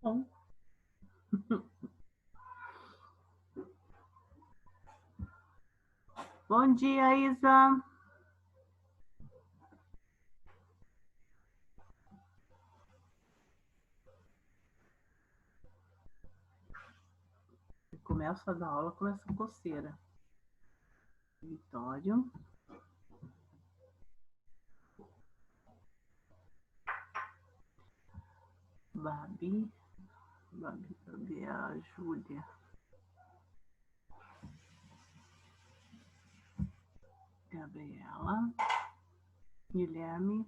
Bom. Bom dia, Isa. Começa a dar aula, começa a coceira. Vitório. Babi, a Júlia. Gabriela. Guilherme.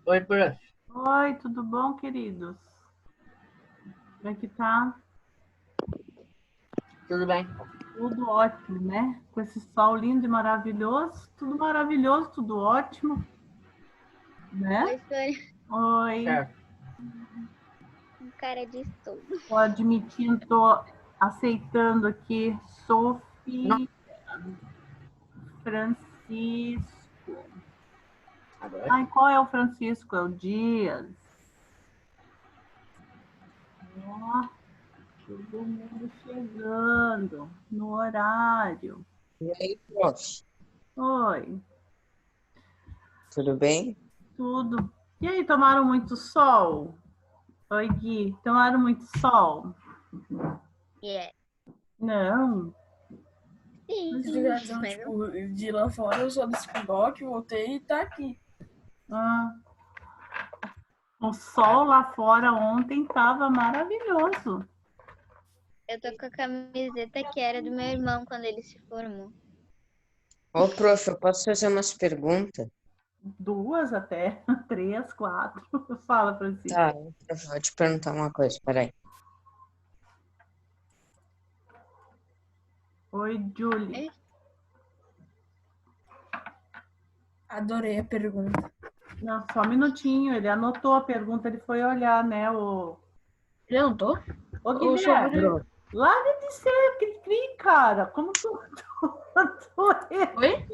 Oi, prof. Oi, tudo bom, queridos? Como é que tá? Tudo bem? Tudo ótimo, né? Com esse sol lindo e maravilhoso. Tudo maravilhoso, tudo ótimo. Né? Oi, Sônia. Oi. Certo. Um cara de estudo. Tô admitindo, tô aceitando aqui. Sofia. Francisco. Agora. Ai, qual é o Francisco? É o Dias. Ó, todo mundo chegando no horário. E aí, prof? Oi, Tudo bem? tudo. E aí, tomaram muito sol? Oi, Gui, tomaram muito sol? Yeah. Não. Sim, Notificação, mas tipo, de lá fora, eu só desci pro dock, voltei e tá aqui. Ah, o sol lá fora ontem estava maravilhoso. eu tô com a camiseta que era do meu irmão quando ele se formou. Ô, prof, eu posso fazer umas perguntas? 2 até, 3, 4. Fala, Francisco. Tá, prof, vou te perguntar uma coisa, peraí. Oi, Julie. Adorei a pergunta. Não, só um minutinho, ele anotou a pergunta, ele foi olhar, né, o... Perguntou? Ô, Ou Guilherme, sobre... larga de ser cri-cri, cara, como Oi?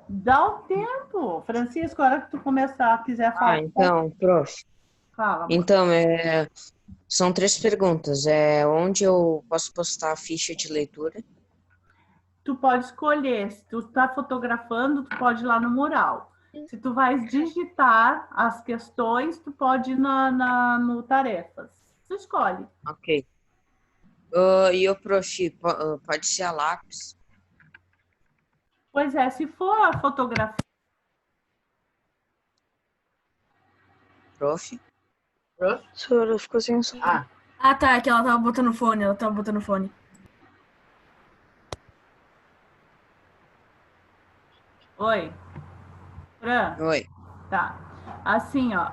Dá o tempo. Francisco, a hora que tu começar, quiser falar... Então, prof, Fala, amor. então, são 3 perguntas. Onde eu posso postar a ficha de leitura? Tu pode escolher, se tu tá fotografando, tu pode ir lá no mural. Se tu vais digitar as questões, tu pode ir no tarefas. Tu escolhe. Ok. E o prof, pode ser a lápis? Pois é, se for a fotografia... Prof? Prof? Sora ficou sem som. Ah, Tá, é que ela tava botando fone, Oi, Fran? Oi. Tá. Assim, ó,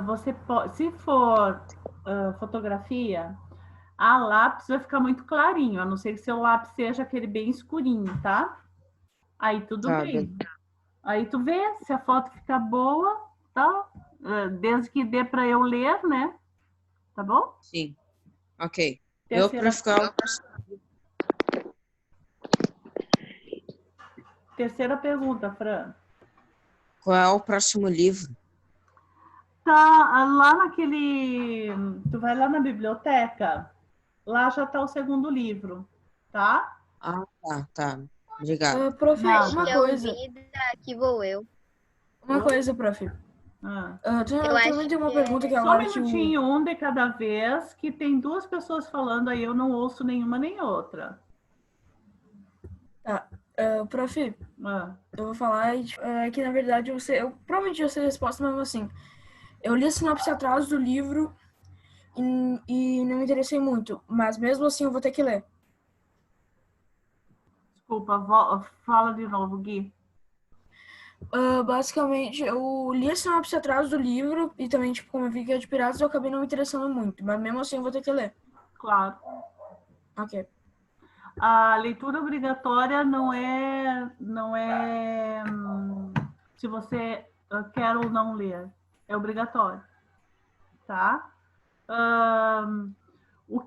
você pode, se for fotografia, a lápis vai ficar muito clarinho, a não ser que seu lápis seja aquele bem escurinho, tá? Aí tudo Tá, bem. Aí tu vê se a foto fica boa, tá? Desde que dê para eu ler, né? Tá bom? sim. Ok. Terceira, terceira pergunta, Fran. Qual é o próximo livro? Tá lá naquele. Tu vai lá na biblioteca, lá já tá o segundo livro, tá? Ah, tá. Obrigado. prof, Nada. uma Esse é coisa. o Vida, aqui vou eu. Uma coisa, prof. Ah. Eu acho Também tem uma que pergunta que Só um agora que o... minutinho, um de cada vez, que tem 2 pessoas falando aí, eu não ouço nenhuma nem outra. Tá. Prof, Ah. eu vou falar que, na verdade, eu provavelmente já sei a resposta, mesmo assim. Eu li a sinopse atrás do livro e não me interessei muito, mas mesmo assim eu vou ter que ler. Desculpa, fala de novo, Gui. Basicamente, eu li a sinopse atrás do livro e também, tipo, como eu vi que é de piratas, eu acabei não me interessando muito, mas mesmo assim eu vou ter que ler. Claro. Ok. A leitura obrigatória não é se você quer ou não ler, é obrigatório, tá? O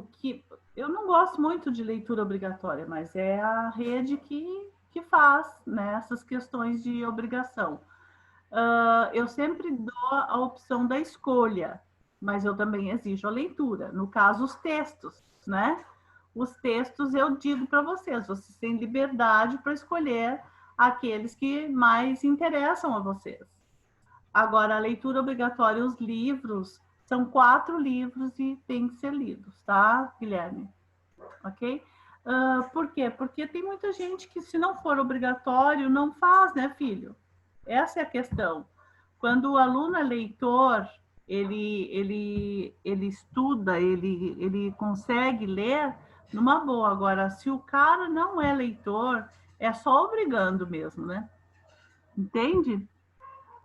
que eu não gosto muito de leitura obrigatória, mas é a rede que faz, né, essas questões de obrigação. eu sempre dou a opção da escolha, mas eu também exijo a leitura. No caso, os textos, né? Os textos eu digo para vocês têm liberdade para escolher aqueles que mais interessam a vocês. Agora, a leitura obrigatória, os livros, são 4 livros e tem que ser lidos, tá, Guilherme? Ok? Por quê? Porque tem muita gente que, se não for obrigatório, não faz, né, filho? Essa é a questão. Quando o aluno é leitor, ele estuda, ele consegue ler numa boa. Agora, se o cara não é leitor, é só obrigando mesmo, né? Entende?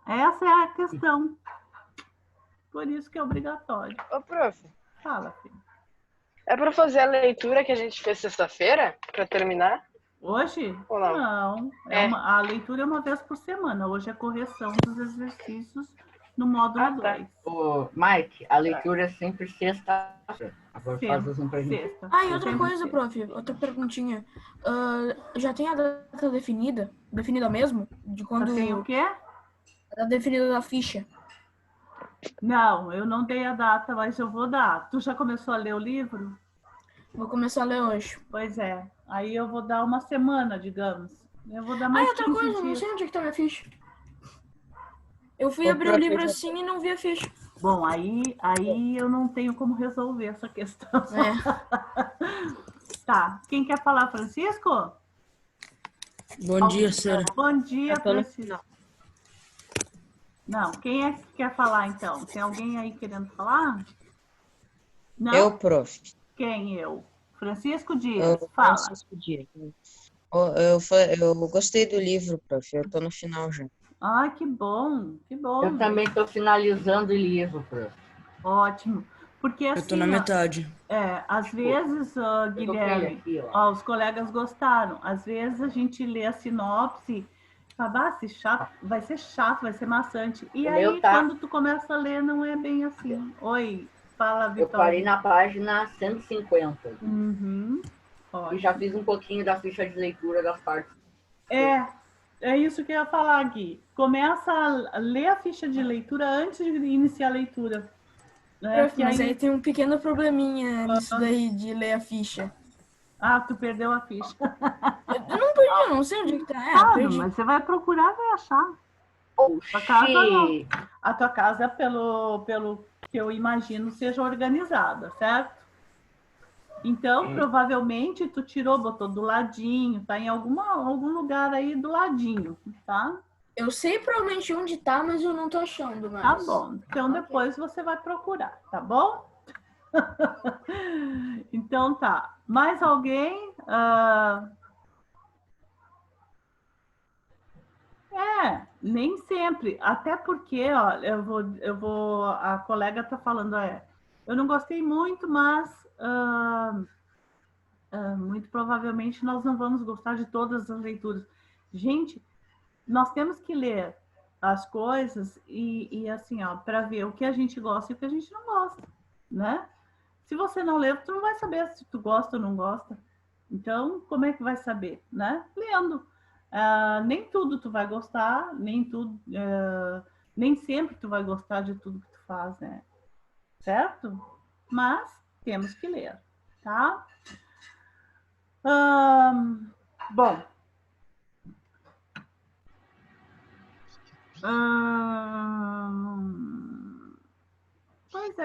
Essa é a questão. Por isso que é obrigatório. Ô, prof, Fala, filho. é pra fazer a leitura que a gente fez sexta-feira, pra terminar? Hoje? Ou não? Não. É. A leitura é uma vez por semana. Hoje é correção dos exercícios no módulo 2. Ô, Mike, a leitura é sempre sexta-feira. Agora faz assim pra gente. Sexta. Ah, e outra Sempre coisa, sexta. prof, outra perguntinha. Já tem a data definida? Definida mesmo? De quando. Tem o quê? A definida da ficha. Não, eu não dei a data, mas eu vou dar. Tu já começou a ler o livro? Vou começar a ler hoje. Pois é. Aí eu vou dar uma semana, digamos. Eu vou dar Ah, mais e outra 15 coisa, não dias. sei onde é que tá minha ficha. Eu fui Ô, abrir o prof, livro eu já- assim e não vi a ficha. Bom, aí eu não tenho como resolver essa questão. Tá. Quem quer falar, Francisco? Bom dia, Sara. Bom dia, Eu tô no Francisco. Não, quem é que quer falar, então? Tem alguém aí querendo falar? Não? Eu, prof. Quem? Eu? Francisco Dias, Eu, fala. Francisco Dias. Eu gostei do livro, prof. Eu tô no final já. Ai, que bom, que bom. Eu também estou finalizando o livro, prof. Ótimo. Porque assim, Eu tô na metade. às vezes, Eu tô com ele Guilherme, aqui, ó. os colegas gostaram. Às vezes a gente lê a sinopse e fala, vai ser chato, vai ser maçante. E O aí, meu tá. quando tu começa a ler, não é bem assim. Oi, fala, Eu Vitória. parei na página 150 Uhum. e Ótimo. já fiz um pouquinho da ficha de leitura das partes. É isso que eu ia falar, Gui. Começa a ler a ficha de leitura antes de iniciar a leitura. Né? Prof, Que mas aí- aí tem um pequeno probleminha nisso daí de ler a ficha. Ah, tu perdeu a ficha. Eu não perdi, não sei onde é que tá. Claro, Perdi. mas você vai procurar, vai achar. Oxi! A tua casa, pelo que eu imagino, seja organizada, certo? Então, provavelmente, tu tirou, botou do ladinho, tá em algum lugar aí do ladinho, tá? Eu sei provavelmente onde tá, mas eu não tô achando mais. Tá bom. Então, Ok. depois você vai procurar, tá bom? Então, tá. Mais alguém? Nem sempre. Até porque, ó, a colega tá falando, eu não gostei muito, mas muito provavelmente nós não vamos gostar de todas as leituras. Gente, nós temos que ler as coisas e assim, ó, para ver o que a gente gosta e o que a gente não gosta, né? Se você não ler, tu não vai saber se tu gosta ou não gosta. Então, como é que vai saber, né? Lendo. Nem tudo tu vai gostar, nem sempre tu vai gostar de tudo que tu faz, né? Certo? Mas temos que ler, tá? Bom. Pois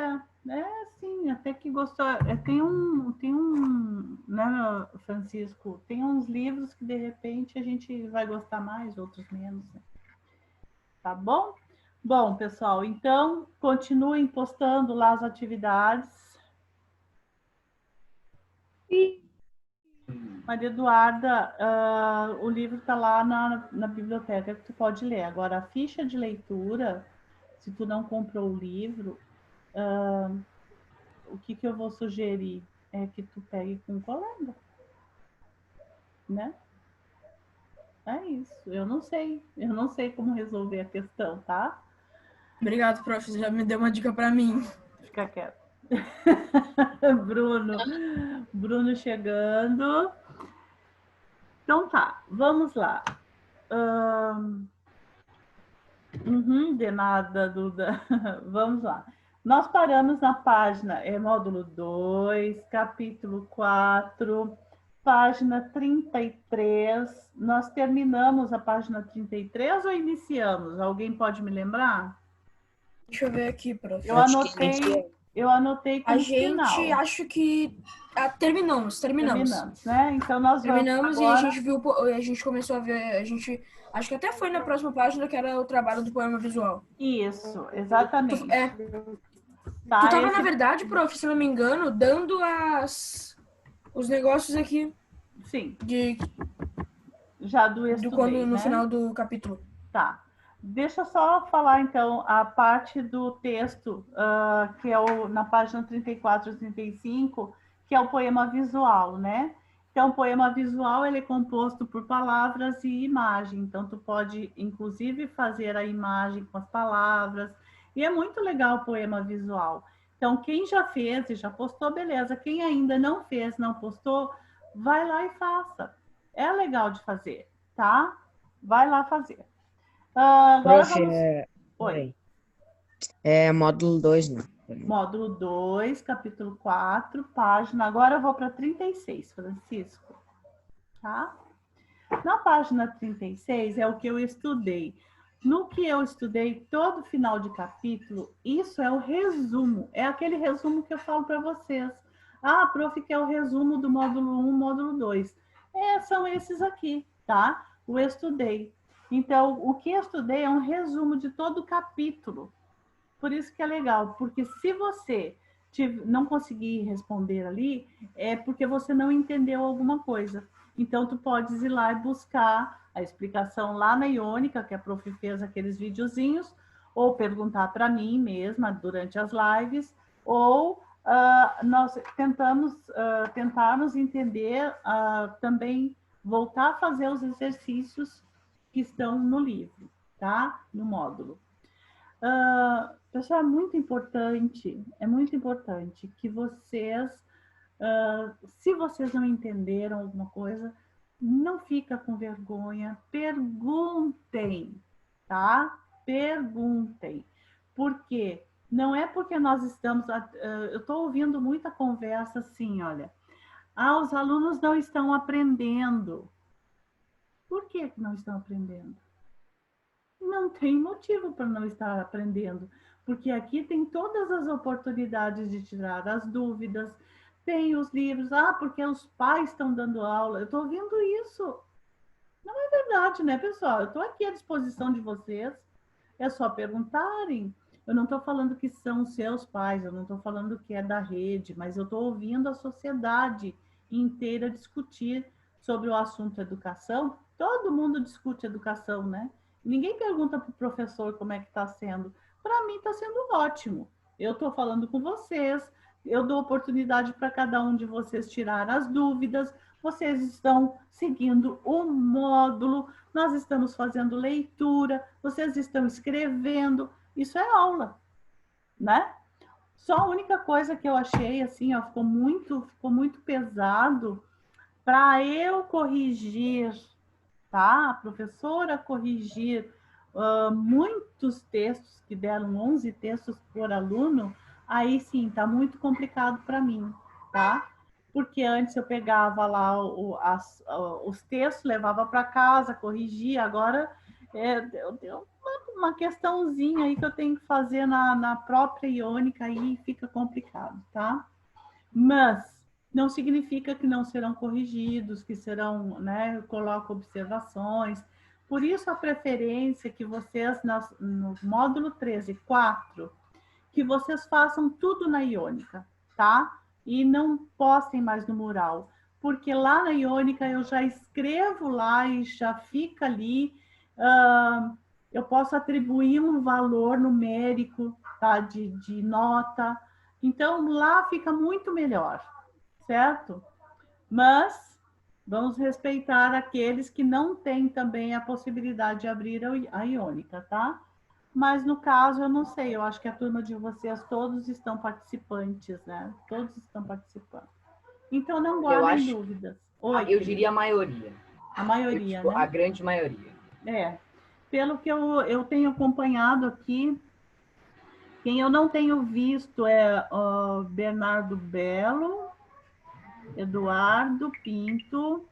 sim, até que gostou. Tem um, né, Francisco? Tem uns livros que de repente a gente vai gostar mais, outros menos, né? Tá bom? Bom, pessoal, então continuem postando lá as atividades. Maria Eduarda, o livro está lá na biblioteca que tu pode ler. Agora, a ficha de leitura, se tu não comprou o livro, o que eu vou sugerir é que tu pegue com um colega, né? É isso. Eu não sei como resolver a questão, tá? Obrigado, prof. Você já me deu uma dica pra mim. Fica quieto. Bruno chegando. Então tá, vamos lá. De nada, Duda. Vamos lá. Nós paramos na página, módulo 2, capítulo 4, página 33. Nós terminamos a página 33 ou iniciamos? Alguém pode me lembrar? Deixa eu ver aqui, prof. Eu anotei como final. Acho que terminamos, né? Então nós terminamos agora... e a gente viu, a gente começou a ver, acho que até foi na próxima página que era o trabalho do poema visual. Isso, exatamente. Tu tava, na verdade, prof, se não me engano, dando os negócios aqui. Sim. Já do estudei, no final do capítulo. Tá. Deixa eu só falar, então, a parte do texto, que é na página 34 e 35, que é o poema visual, né? Então, o poema visual, ele é composto por palavras e imagem. Então, tu pode, inclusive, fazer a imagem com as palavras. E é muito legal o poema visual. Então, quem já fez e já postou, beleza. Quem ainda não fez, não postou, vai lá e faça. É legal de fazer, tá? Vai lá fazer. Agora Prof, vamos... Oi. É módulo 2, né? Módulo 2, capítulo 4, página... Agora eu vou para 36, Francisco. Tá? Na página 36 é o que eu estudei. No que eu estudei, todo final de capítulo, isso é o resumo. É aquele resumo que eu falo para vocês. Ah, prof, que é o resumo do módulo 1, módulo 2. São esses aqui, tá? O estudei. Então, o que eu estudei é um resumo de todo o capítulo. Por isso que é legal, porque se você não conseguir responder ali, é porque você não entendeu alguma coisa. Então, tu podes ir lá e buscar a explicação lá na Iônica, que a prof fez aqueles videozinhos, ou perguntar para mim mesma durante as lives, ou nós tentarmos entender, também voltar a fazer os exercícios que estão no livro, tá? No módulo. Pessoal, é muito importante que vocês, se vocês não entenderam alguma coisa, não fica com vergonha, perguntem, tá? Perguntem. Por quê? Não é porque nós estamos... eu estou ouvindo muita conversa assim, olha. Os alunos não estão aprendendo. Por que não estão aprendendo? Não tem motivo para não estar aprendendo, porque aqui tem todas as oportunidades de tirar as dúvidas, tem os livros, porque os pais estão dando aula, eu estou ouvindo isso. Não é verdade, né, pessoal? Eu estou aqui à disposição de vocês, é só perguntarem. Eu não estou falando que são seus pais, eu não estou falando que é da rede, mas eu estou ouvindo a sociedade inteira discutir sobre o assunto educação. Todo mundo discute educação, né? Ninguém pergunta para o professor como é que está sendo. Para mim está sendo ótimo. Eu estou falando com vocês, eu dou oportunidade para cada um de vocês tirar as dúvidas, vocês estão seguindo o módulo, nós estamos fazendo leitura, vocês estão escrevendo, isso é aula, né? Só a única coisa que eu achei, assim, ficou muito pesado para eu corrigir, tá? A professora corrigir muitos textos, que deram 11 textos por aluno, aí sim, tá muito complicado para mim, tá? Porque antes eu pegava lá os textos, levava para casa, corrigia, agora deu uma questãozinha aí que eu tenho que fazer na própria Iônica, aí fica complicado, tá? Mas não significa que não serão corrigidos, que serão, né, eu coloco observações. Por isso a preferência que vocês, no módulo 13, 4, que vocês façam tudo na Iônica, tá? E não postem mais no mural, porque lá na Iônica eu já escrevo lá e já fica ali, eu posso atribuir um valor numérico, tá? De nota, então lá fica muito melhor, certo? Mas vamos respeitar aqueles que não têm também a possibilidade de abrir a Iônica, tá? Mas no caso, eu não sei, eu acho que a turma de vocês todos estão participantes, né? Todos estão participando. Então, não guardem dúvidas. Oi, eu diria a maioria. A maioria, né? A grande maioria. É. pelo que eu tenho acompanhado aqui, quem eu não tenho visto é o Bernardo Belo, Eduardo Pinto,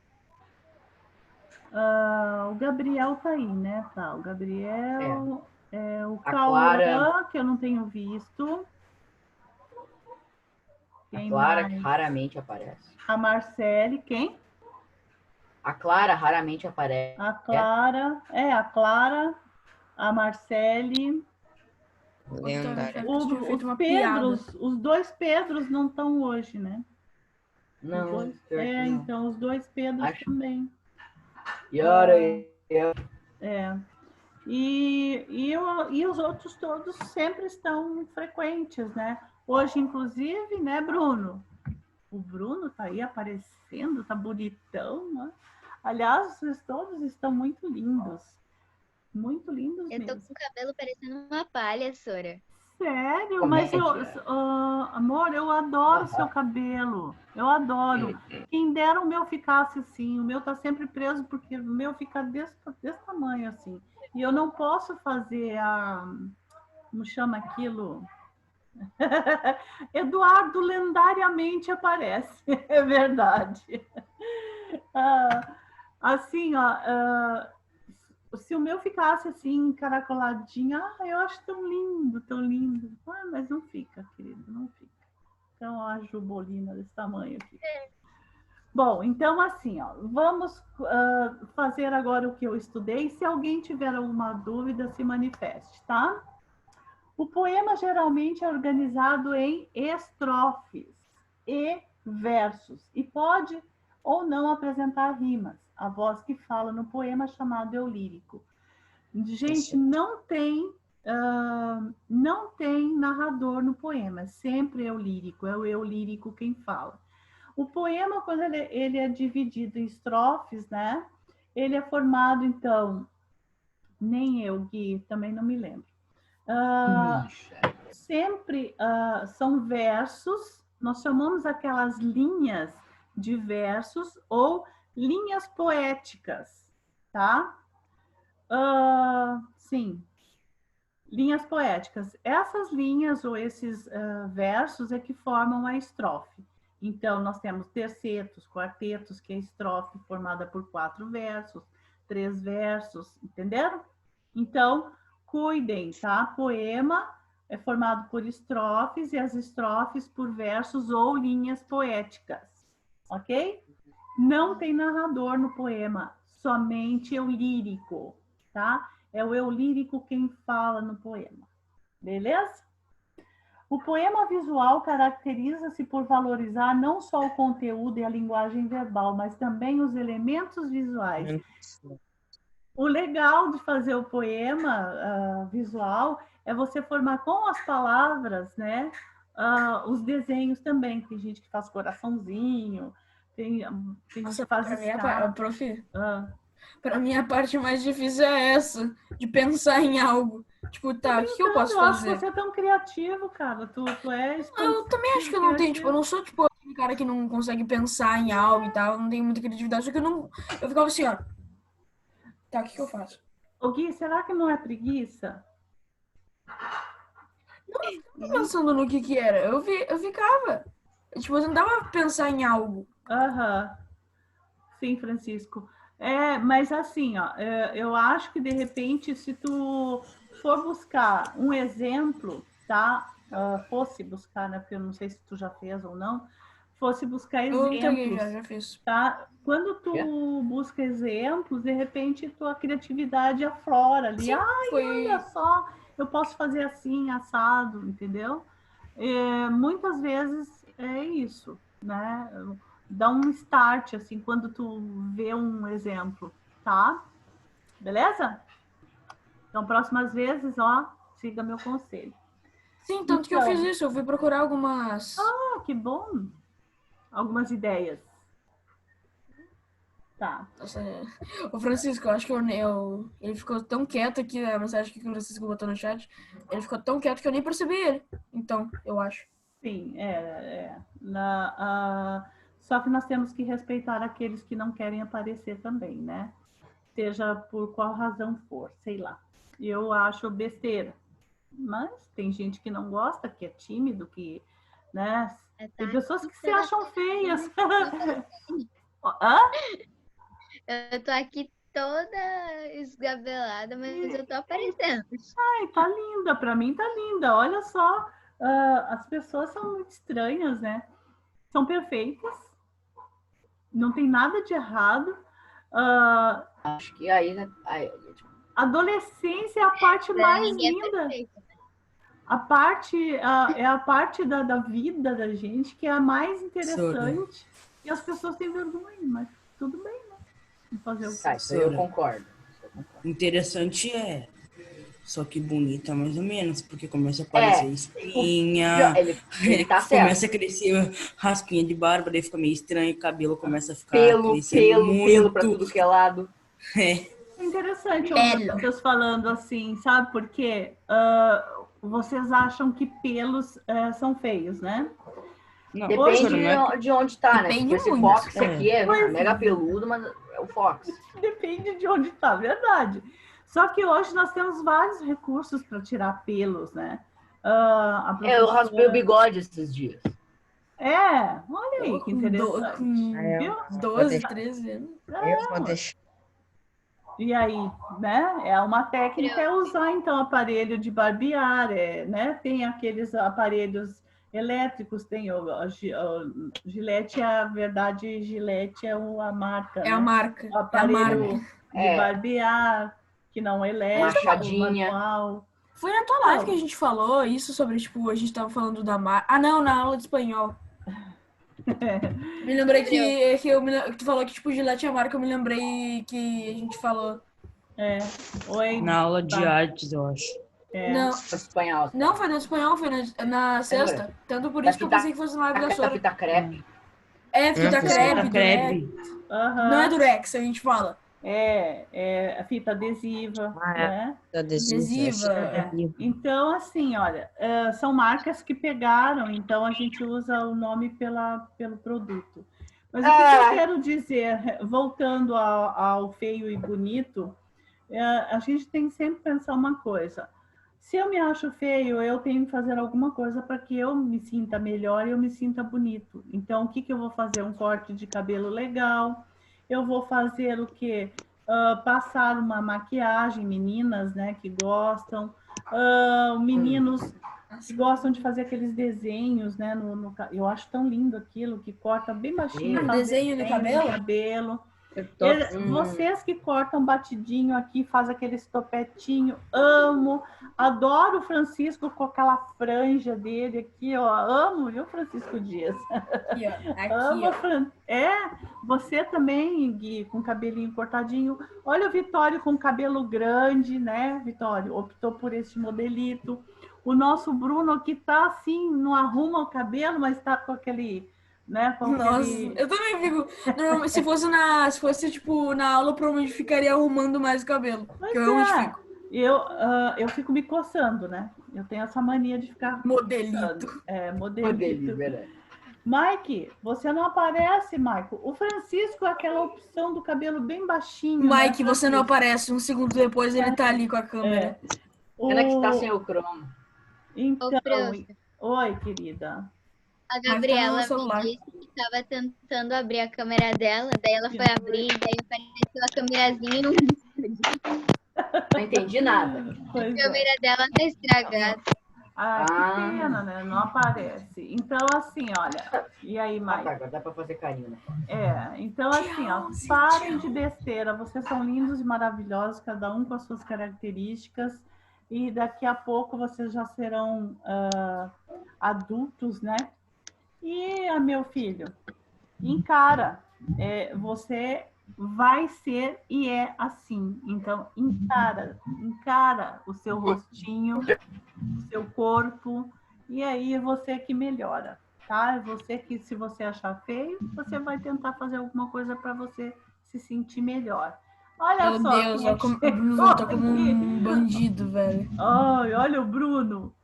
o Gabriel tá aí, né? Tá, o Gabriel, o A Cauã, Clara- que eu não tenho visto. A Quem Clara mais? raramente aparece. A Marcele, quem? A Clara raramente aparece. A Clara, a Marcele, Lendária. os Pedros, os dois Pedros não estão hoje, né? Não, Dois, pior que não. então os dois Pedros Acho- também. Yara, E os outros todos sempre estão frequentes, né? Hoje, inclusive, né, Bruno? O Bruno tá aí aparecendo, tá bonitão, né? Aliás, vocês todos estão muito lindos. Muito lindos Eu tô mesmo. com o cabelo parecendo uma palha, Sora. Sério? Mas, amor, eu adoro seu cabelo. Eu adoro. Quem dera o meu ficasse assim. O meu tá sempre preso, porque o meu fica desse tamanho, assim. E eu não posso fazer como chama aquilo? Eduardo lendariamente aparece. É verdade. Assim, se o meu ficasse assim, encaracoladinho, eu acho tão lindo, tão lindo. Mas não fica, querido, não fica. Então, a jubolina desse tamanho aqui. Bom, então assim, vamos fazer agora o que eu estudei. Se alguém tiver alguma dúvida, se manifeste, tá? O poema geralmente é organizado em estrofes e versos e pode ou não apresentar rimas. A voz que fala no poema é chamado eu lírico. Gente, não tem narrador no poema, sempre é o lírico, é o eu lírico quem fala. O poema, quando ele é dividido em estrofes, né? Ele é formado, então, nem eu, Gui, também não me lembro. Sempre são versos, nós chamamos aquelas linhas de versos ou linhas poéticas, tá? Sim, linhas poéticas. Essas linhas ou esses versos é que formam a estrofe. Então, nós temos tercetos, quartetos, que é a estrofe formada por 4 versos, 3 versos, entenderam? Então, cuidem, tá? Poema é formado por estrofes e as estrofes por versos ou linhas poéticas, ok? Não tem narrador no poema, somente eu lírico, tá? É o eu lírico quem fala no poema, beleza? O poema visual caracteriza-se por valorizar não só o conteúdo e a linguagem verbal, mas também os elementos visuais. O legal de fazer o poema visual é você formar com as palavras, né, os desenhos também. Tem gente que faz coraçãozinho, tem gente que faz prof, para mim a parte mais difícil é essa, de pensar em algo. Tipo, tá, o que eu posso Eu acho que fazer? você é tão criativo, cara. Tu és Eu também acho que eu não tenho, tipo, eu não sou, tipo, aquele cara que não consegue pensar em algo e tal, não tenho muita criatividade, só que eu ficava assim, ó. Tá, o que eu faço? Ô, Gui, será que não é preguiça? Não pensando no que era, eu ficava. Tipo, eu tentava pensar em algo. Aham. Sim, Francisco. Mas assim, eu acho que de repente, se tu for buscar um exemplo, tá? Fosse buscar, né? Porque eu não sei se tu já fez ou não, fosse buscar Eu peguei, exemplos, já fiz. tá? Quando tu busca exemplos, de repente tua criatividade aflora ali. Sim, Olha só, eu posso fazer assim, assado, entendeu? Muitas vezes é isso, né? Dá um start, assim, quando tu vê um exemplo, tá? Beleza? Então, próximas vezes, siga meu conselho. Sim, tanto que eu fiz isso, eu fui procurar algumas... que bom! Algumas ideias. Tá. Nossa, o Francisco, eu acho que ele ficou tão quieto aqui na mensagem que o Francisco botou no chat, ele ficou tão quieto que eu nem percebi ele. Então, eu acho. Sim, só que nós temos que respeitar aqueles que não querem aparecer também, né? seja por qual razão for, sei lá. Eu acho besteira. Mas tem gente que não gosta, que é tímido, que, né? Tem pessoas que se acham feias. Hã? Eu tô aqui toda esgabelada, mas eu tô aparecendo. Ai, tá linda, pra mim tá linda. Olha só, as pessoas são muito estranhas, né? São perfeitas, não tem nada de errado. Acho que aí Adolescência é a parte Pra mais ninguém é linda. perfeito. É a parte da vida da gente que é a mais interessante. E as pessoas têm vergonha, mas tudo bem, né? Vamos fazer o Tá, isso aí eu concordo. Interessante é. Só que bonita mais ou menos, porque começa a aparecer espinha, Ele tá certo. começa a crescer raspinha de barba, daí fica meio estranho, o cabelo começa a ficar Pelo muito. pra tudo que é lado. É. interessante ouvir vocês falando assim, sabe? Porque vocês acham que pelos são feios, né? Não, Depende de onde tá, né? Depende Porque esse muito. Fox aqui é mega peludo, mas é o Fox. Depende de onde tá, verdade. Só que hoje nós temos vários recursos para tirar pelos, né? Eu raspei o bigode esses dias. Olha aí que interessante. Viu? 12, 13 anos. Eu vou deixar. E aí, né? É uma técnica é usar então aparelho de barbear, né? Tem aqueles aparelhos elétricos, tem o Gillette, a verdade, Gillette é a marca. É a marca. O aparelho de barbear, que não é elétrico, machadinha. manual. Foi na tua live que a gente falou isso sobre, tipo, a gente tava falando da marca. Ah, não, na aula de espanhol. Me lembrei que tu falou que, tipo, Gillette é a marca, eu me lembrei que a gente falou. Oi. Na aula de artes, eu acho. Não. Espanhol. Não, foi no espanhol, foi na sexta. Tanto por isso que eu pensei que fosse na live da Sora. Fita crepe. Fita crepe. Não é durex, a gente fala. A fita adesiva, né? Adesiva. Então, assim, olha, são marcas que pegaram, então a gente usa o nome pelo produto. Mas o que eu quero dizer, voltando ao feio e bonito, a gente tem que sempre pensar uma coisa. Se eu me acho feio, eu tenho que fazer alguma coisa para que eu me sinta melhor e eu me sinta bonito. Então, o que eu vou fazer? Um corte de cabelo legal. Eu vou fazer o quê? Passar uma maquiagem, meninas, né, que gostam. Meninos que gostam de fazer aqueles desenhos, né? Eu acho tão lindo aquilo, que corta bem baixinho. Desenho no cabelo? Vocês que cortam batidinho aqui, faz aquele estopetinho, amo, adoro o Francisco com aquela franja dele aqui, ó, amo, viu, Francisco Dias? Aqui, ó. Amo, você também, Gui, com cabelinho cortadinho. Olha o Vitório com cabelo grande, né, Vitório? Optou por esse modelito. O nosso Bruno aqui tá assim, não arruma o cabelo, mas tá com aquele... Né, Nossa, eu também fico. Se fosse tipo na aula, eu provavelmente ficaria arrumando mais o cabelo. Mas que eu realmente fico. Eu fico me coçando, né? Eu tenho essa mania de ficar modelito. Modelito. Verdade. Mike, você não aparece, Mike. O Francisco é aquela opção do cabelo bem baixinho. Mike, você não aparece. Um segundo depois ele tá ali com a câmera. Ela que tá sem o cromo. Então, oi, querida. A Gabriela me disse que estava tentando abrir a câmera dela, daí ela foi abrir, daí apareceu a câmerazinha e não entendi nada. A câmera dela tá estragada. Que pena, né? Não aparece. Então, assim, olha. E aí, Mike? Agora dá pra fazer carinho, né? Então, assim, ó, parem de besteira. Vocês são lindos e maravilhosos, cada um com as suas características. E daqui a pouco vocês já serão adultos, né? E, meu filho, encara, você vai ser e é assim. Então, encara o seu rostinho, o seu corpo, e aí é você que melhora, tá? É você que, se você achar feio, você vai tentar fazer alguma coisa para você se sentir melhor. Olha Meu só. Deus, o Bruno voltou como um bandido, velho. Olha o Bruno.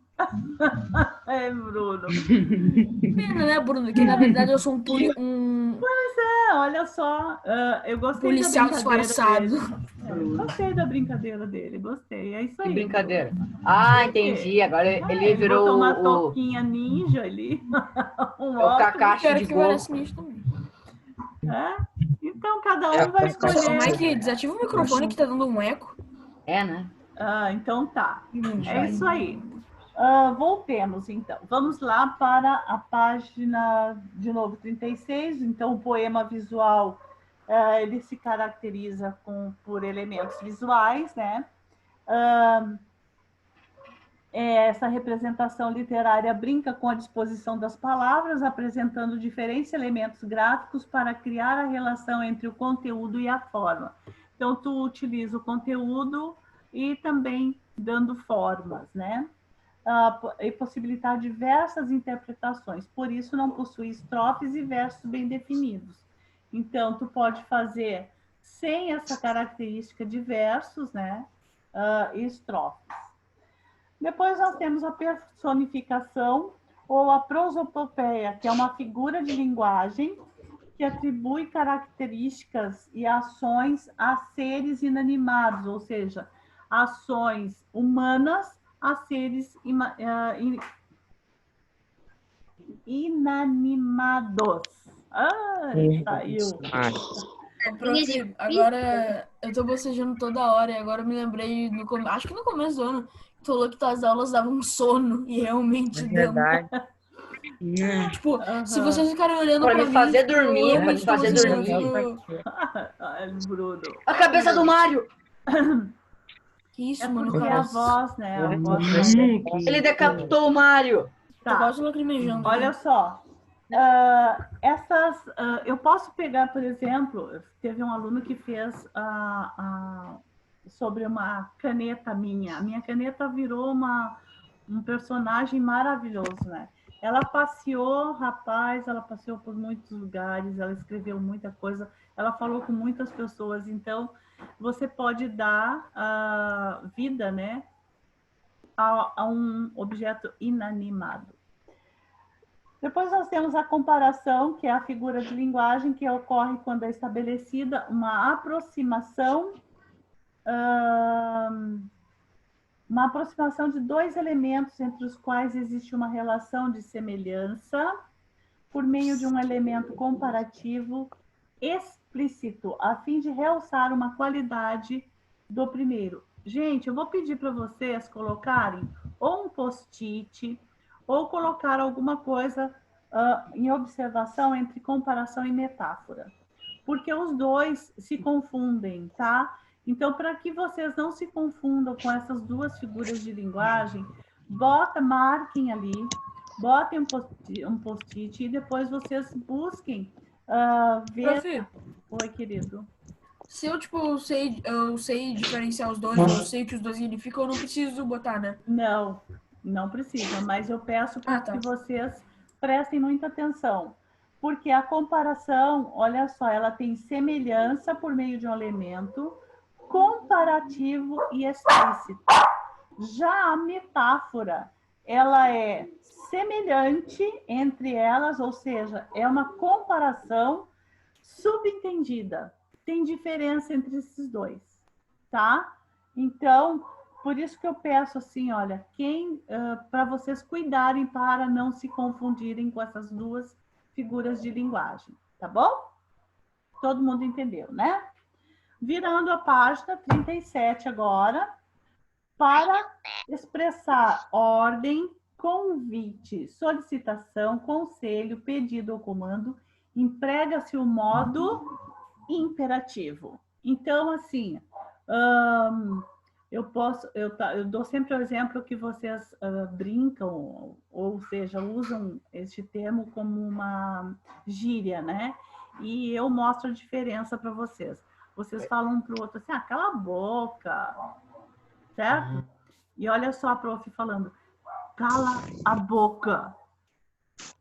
É, Bruno. Pena, né, Bruno? Que na verdade eu sou um Olha só, eu gostei policial da brincadeira disfarçado. dele. Gostei da brincadeira dele, gostei. É isso Que aí. brincadeira. Ah, entendi. Agora ele Ele virou botou uma o touquinha ninja ali. Um é o óculos. Kakashi Quero de que Goku. pareça nisso também. Então, cada um vai Ô, escolher. Mike, desativa o microfone que tá dando um eco. É, né? Então tá. É Vai. isso aí. Voltemos, então. Vamos lá para a página, de novo, 36. Então, o poema visual, ele se caracteriza por elementos visuais, né? Essa representação literária brinca com a disposição das palavras, apresentando diferentes elementos gráficos para criar a relação entre o conteúdo e a forma. Então, tu utiliza o conteúdo e também dando formas, né? E possibilitar diversas interpretações. Por isso, não possui estrofes e versos bem definidos. Então, tu pode fazer sem essa característica de versos, né? E estrofes. Depois nós temos a personificação ou a prosopopeia, que é uma figura de linguagem que atribui características e ações a seres inanimados, ou seja, ações humanas a seres inanimados. Saiu. Prof, agora eu tô bocejando toda hora e agora eu me lembrei, acho que no começo do ano, tu falou que tuas aulas davam sono e realmente É dão. verdade. Tipo, se vocês ficarem olhando Pra pra me mim, fazer tipo, dormir, eu pra me realmente tô fazer bocejando. dormir. Bruno. A cabeça do Mário! Que isso, mano, Porque cara. a voz, né? A voz Ele decapitou o Mário! Tô quase lacrimejando. Olha só. Eu posso pegar, por exemplo, teve um aluno que fez sobre uma caneta minha. A minha caneta virou um personagem maravilhoso, né? Ela passeou, rapaz, ela passeou por muitos lugares, ela escreveu muita coisa, ela falou com muitas pessoas. Então, você pode dar vida, né, a um objeto inanimado. Depois nós temos a comparação, que é a figura de linguagem que ocorre quando é estabelecida uma aproximação de dois elementos entre os quais existe uma relação de semelhança por meio de um elemento comparativo explícito, a fim de realçar uma qualidade do primeiro. Gente, eu vou pedir para vocês colocarem ou um post-it ou colocar alguma coisa em observação entre comparação e metáfora, porque os dois se confundem, tá? Então, para que vocês não se confundam com essas duas figuras de linguagem, marquem ali, botem um post-it e depois vocês busquem ver... Prof, Oi, querido. se eu, tipo, eu sei diferenciar os dois, eu sei o que os dois significam, eu não preciso botar, né? Não precisa, mas eu peço para que vocês prestem muita atenção. Porque a comparação, olha só, ela tem semelhança por meio de um elemento comparativo e explícito. Já a metáfora, ela é semelhante entre elas, ou seja, é uma comparação subentendida. Tem diferença entre esses dois, tá? Então, por isso que eu peço assim, olha, para vocês cuidarem para não se confundirem com essas duas figuras de linguagem, tá bom? Todo mundo entendeu, né? Virando a página 37 agora, para expressar ordem, convite, solicitação, conselho, pedido ou comando, emprega-se o modo imperativo. Então, assim, eu dou sempre o exemplo que vocês brincam, ou seja, usam este termo como uma gíria, né? E eu mostro a diferença para vocês. Vocês falam um para o outro assim, cala a boca, certo? E olha só a prof falando, cala a boca.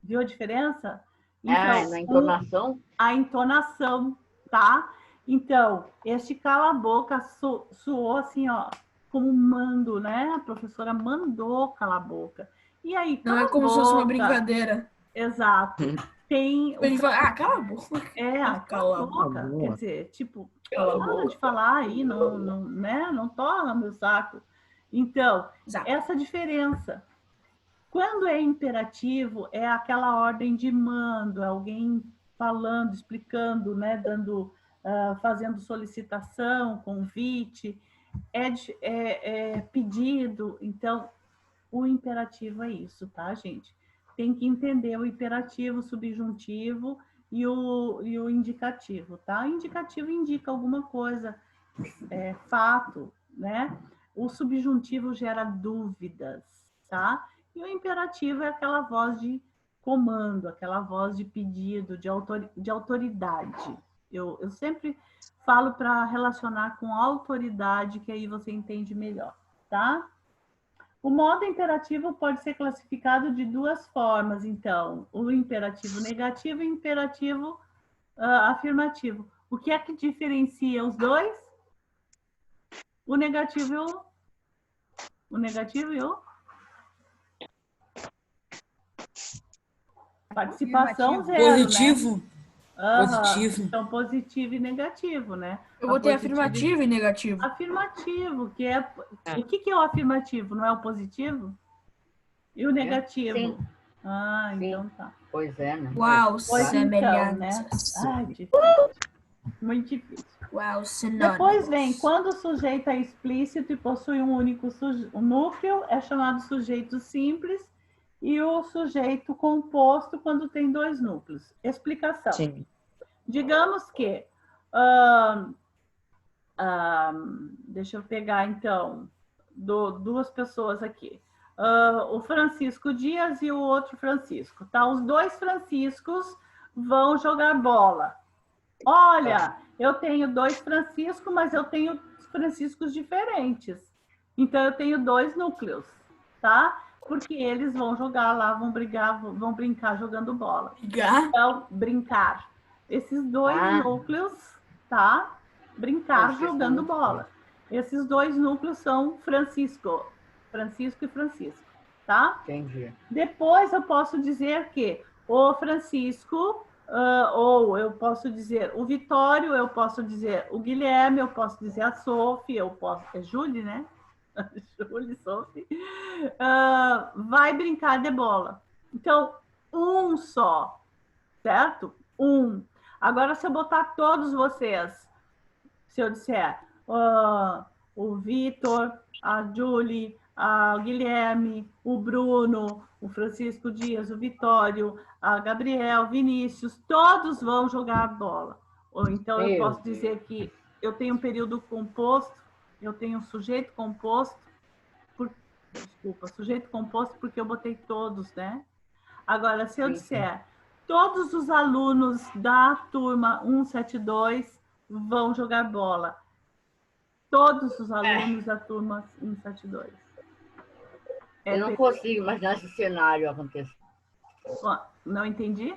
Viu a diferença? Então, na entonação? A entonação, tá? Então, este cala a boca soou assim, ó, como mando, né? A professora mandou calar a boca. E aí, Não cala é como a se fosse uma boca. Brincadeira. Exato. Tem A gente fala, cala a boca. cala a boca. Quer dizer, tipo, Cala a para boca. de falar aí, não, né? Não torna meu saco. Então, Exato. essa diferença. Quando é imperativo, é aquela ordem de mando, alguém falando, explicando, né? Fazendo solicitação, convite, é pedido. Então, o imperativo é isso, tá, gente? Tem que entender o imperativo, o subjuntivo e o indicativo, tá? O indicativo indica alguma coisa, fato, né? O subjuntivo gera dúvidas, tá? E o imperativo é aquela voz de comando, aquela voz de pedido, de autoridade. Eu sempre falo para relacionar com autoridade, que aí você entende melhor, tá? O modo imperativo pode ser classificado de duas formas, então, o imperativo negativo e o imperativo afirmativo. O que é que diferencia os dois? O negativo e o participação zero, Positivo. né? Positivo. Então, positivo e negativo, né? Eu botei afirmativo e negativo. Afirmativo, que é... O que é o afirmativo? Não é o positivo? E o negativo? Sim. Então tá. Pois é, né? Uau, semelhanças. semelhanças. Ai, difícil. Muito difícil. Uau, sinônimos. Depois vem, quando o sujeito é explícito e possui um único núcleo, é chamado sujeito simples, e o sujeito composto quando tem dois núcleos. Explicação. Sim. Digamos que... deixa eu pegar, então, duas pessoas aqui. O Francisco Dias e o outro Francisco. Tá? Os dois Franciscos vão jogar bola. Olha, eu tenho dois Franciscos, mas eu tenho Franciscos diferentes. Então, eu tenho dois núcleos, tá? Porque eles vão jogar lá, vão brincar jogando bola. Então, brincar. Esses dois núcleos, tá? Brincar jogando bola. Esses dois núcleos são Francisco e Francisco, tá? Entendi. Depois eu posso dizer que o Francisco, ou eu posso dizer o Vitório, eu posso dizer o Guilherme, eu posso dizer a Sophie, é Julie, né? Julie, Sophie, vai brincar de bola. Então, um só, certo? Um. Agora, se eu botar todos vocês, se eu disser o Vitor, a Julie, o Guilherme, o Bruno, o Francisco Dias, o Vitório, a Gabriel, Vinícius, todos vão jogar bola. Ou então eu posso dizer que eu tenho um período composto, eu tenho um sujeito composto, sujeito composto porque eu botei todos, né? Agora, se eu disser todos os alunos da turma 172 vão jogar bola. Todos os alunos da turma 172. Eu não consigo imaginar esse cenário acontecer. Não entendi?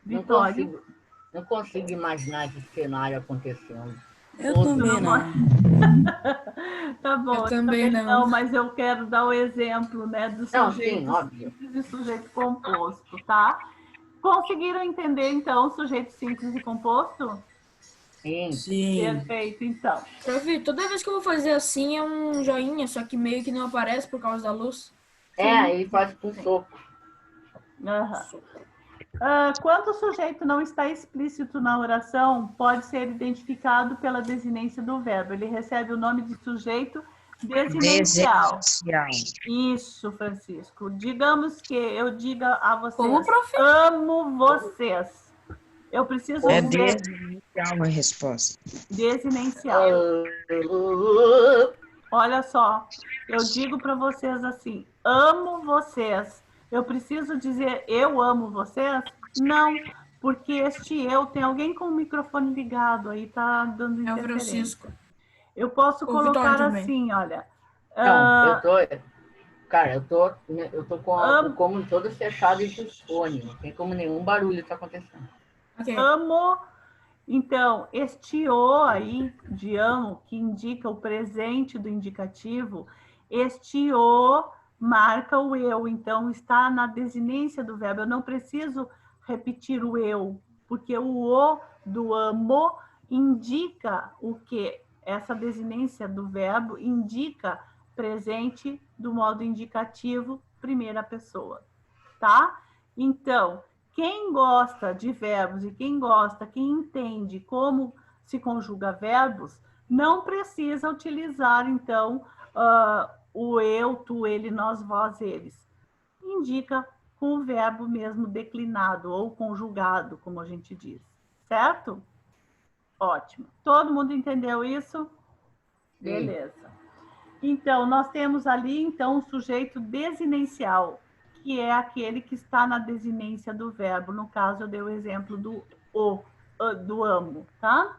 Vitória. Não consigo imaginar esse cenário acontecendo. Eu também não. Tá bom, eu também não. Mas eu quero dar o exemplo, né, do sujeito simples e sujeito composto, tá? Conseguiram entender, então, sujeito simples e composto? Sim. Perfeito, então. Toda vez que eu vou fazer assim é um joinha, só que meio que não aparece por causa da luz. Aí faz com soco. Quando o sujeito não está explícito na oração, pode ser identificado pela desinência do verbo. Ele recebe o nome de sujeito desinencial. Isso, Francisco. Digamos que eu diga a vocês, amo vocês. Eu preciso dizer... desinencial uma resposta. Desinencial. Olha só, eu digo para vocês assim, amo vocês. Eu preciso dizer eu amo vocês? Não, porque este eu tem alguém com o microfone ligado aí, tá dando interferência. É o Francisco. Eu posso colocar assim, olha. Não, eu tô com o como todo fechado e com fone. Não tem como nenhum barulho tá acontecendo. Amo Então, este o aí, de amo, que indica o presente do indicativo, este o marca o eu. Então, está na desinência do verbo. Eu não preciso repetir o eu, porque o do amo indica o quê? Essa desinência do verbo indica presente do modo indicativo, primeira pessoa, tá? Então, quem gosta de verbos e quem entende como se conjuga verbos, não precisa utilizar, então, o eu, tu, ele, nós, vós, eles. Indica com o verbo mesmo declinado ou conjugado, como a gente diz, certo? Ótimo. Todo mundo entendeu isso? Beleza. Então, nós temos ali, então, o sujeito desinencial, que é aquele que está na desinência do verbo. No caso, eu dei o exemplo do amo, tá?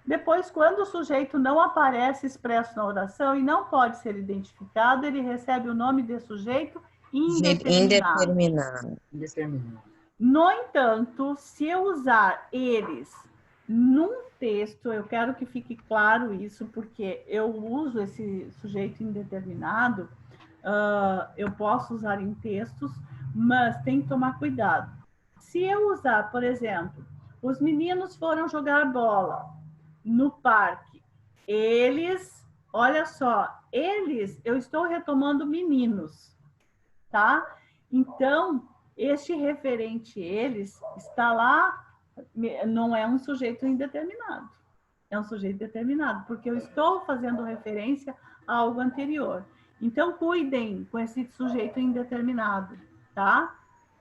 Depois, quando o sujeito não aparece expresso na oração e não pode ser identificado, ele recebe o nome de sujeito indeterminado. No entanto, se eu usar eles num texto, eu quero que fique claro isso, porque eu uso esse sujeito indeterminado, eu posso usar em textos, mas tem que tomar cuidado. Se eu usar, por exemplo, os meninos foram jogar bola no parque, eles, olha só, eles, eu estou retomando meninos, tá? Então, este referente eles está lá, não é um sujeito indeterminado, é um sujeito determinado, porque eu estou fazendo referência a algo anterior. Então, cuidem com esse sujeito indeterminado, tá?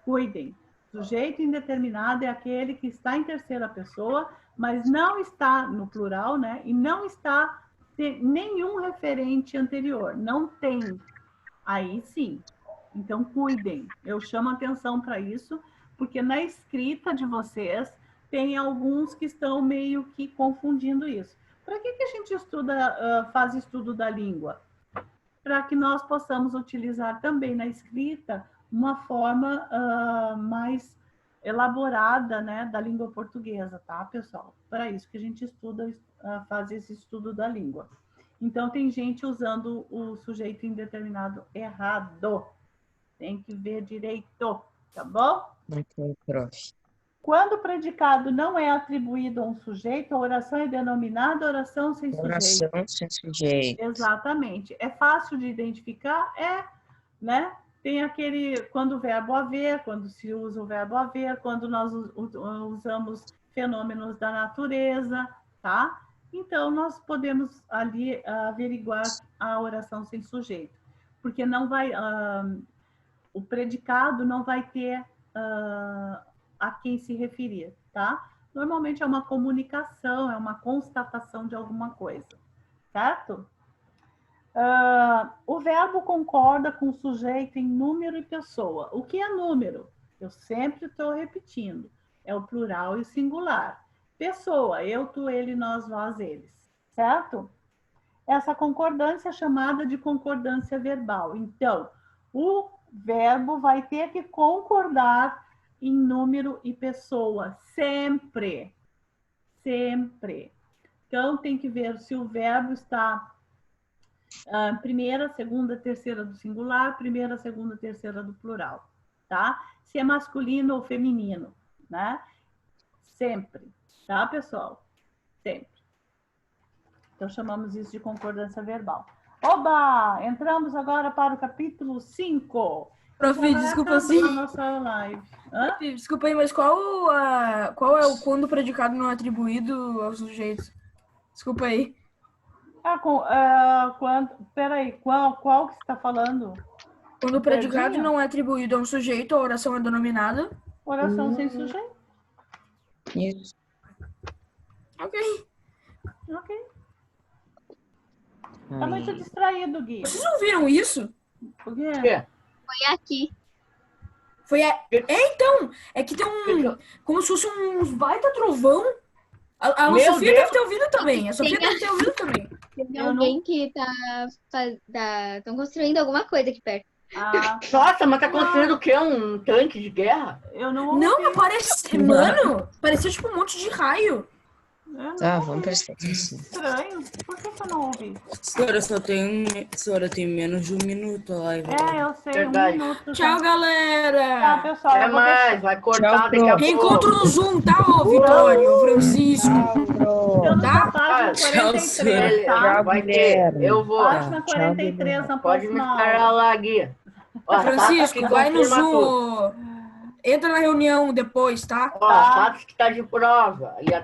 Cuidem. Sujeito indeterminado é aquele que está em terceira pessoa, mas não está no plural, né? E não está nenhum referente anterior, não tem. Aí sim. Então, cuidem. Eu chamo atenção para isso, porque na escrita de vocês tem alguns que estão meio que confundindo isso. Para que a gente faz estudo da língua? Para que nós possamos utilizar também na escrita uma forma mais elaborada, né, da língua portuguesa, tá, pessoal? Para isso que a gente faz esse estudo da língua. Então, tem gente usando o sujeito indeterminado errado. Tem que ver direito, tá bom? Ok, prof. Quando o predicado não é atribuído a um sujeito, a oração é denominada oração sem sujeito. Oração sem sujeito. Exatamente. É fácil de identificar? Né? Tem aquele, quando o verbo haver, quando se usa o verbo haver, quando nós usamos fenômenos da natureza, tá? Então, nós podemos ali averiguar a oração sem sujeito. Porque não vai... o predicado não vai ter a quem se referir, tá? Normalmente é uma comunicação, é uma constatação de alguma coisa, certo? O verbo concorda com o sujeito em número e pessoa. O que é número? Eu sempre estou repetindo. É o plural e o singular. Pessoa, eu, tu, ele, nós, vós, eles, certo? Essa concordância é chamada de concordância verbal. Então, o verbo vai ter que concordar em número e pessoa, sempre. Sempre. Então, tem que ver se o verbo está primeira, segunda, terceira do singular, primeira, segunda, terceira do plural, tá? Se é masculino ou feminino, né? Sempre, tá, pessoal? Sempre. Então, chamamos isso de concordância verbal. Oba! Entramos agora para o capítulo 5. Prof, desculpa assim. Nossa live. Prof, desculpa aí, mas qual é o quando o predicado não é atribuído aos sujeitos? Desculpa aí. Peraí, qual que você está falando? Quando o predicado não é atribuído a um sujeito, a oração é denominada? Oração sem sujeito. Isso. Ok. Tá muito distraído, Gui. Vocês ouviram isso? Por quê? Foi aqui. Então, é que tem como se fosse uns baita trovão. A Sofia deve ter ouvido também. A Sofia deve ter ouvido também. Tem alguém que tá construindo alguma coisa aqui perto. Nossa, mas tá construindo o quê? Um tanque de guerra? Eu não ouvi. Não, mano, parecia tipo um monte de raio. Tá, vamos prestar atenção. Estranho. Por que eu não ouvi? Senhora tem menos de 1 minuto a live. Eu sei, Verdade. 1 minuto. Tchau, galera. Tá, pessoal. Até eu vou mais, vai cortar Tchau, daqui a pouco. Reencontro no Zoom, tá, ô Vitório, ô Francisco? deixando Tá? essa página Tchau, 43, tá? Vai ter, eu vou. Página 43 na Pode me próxima esperar aula. lá, Gui. Ó, Francisco, Tata que vai no confirma Zoom. tudo. Entra na reunião depois, tá? Ó, Tata que tá de prova. E a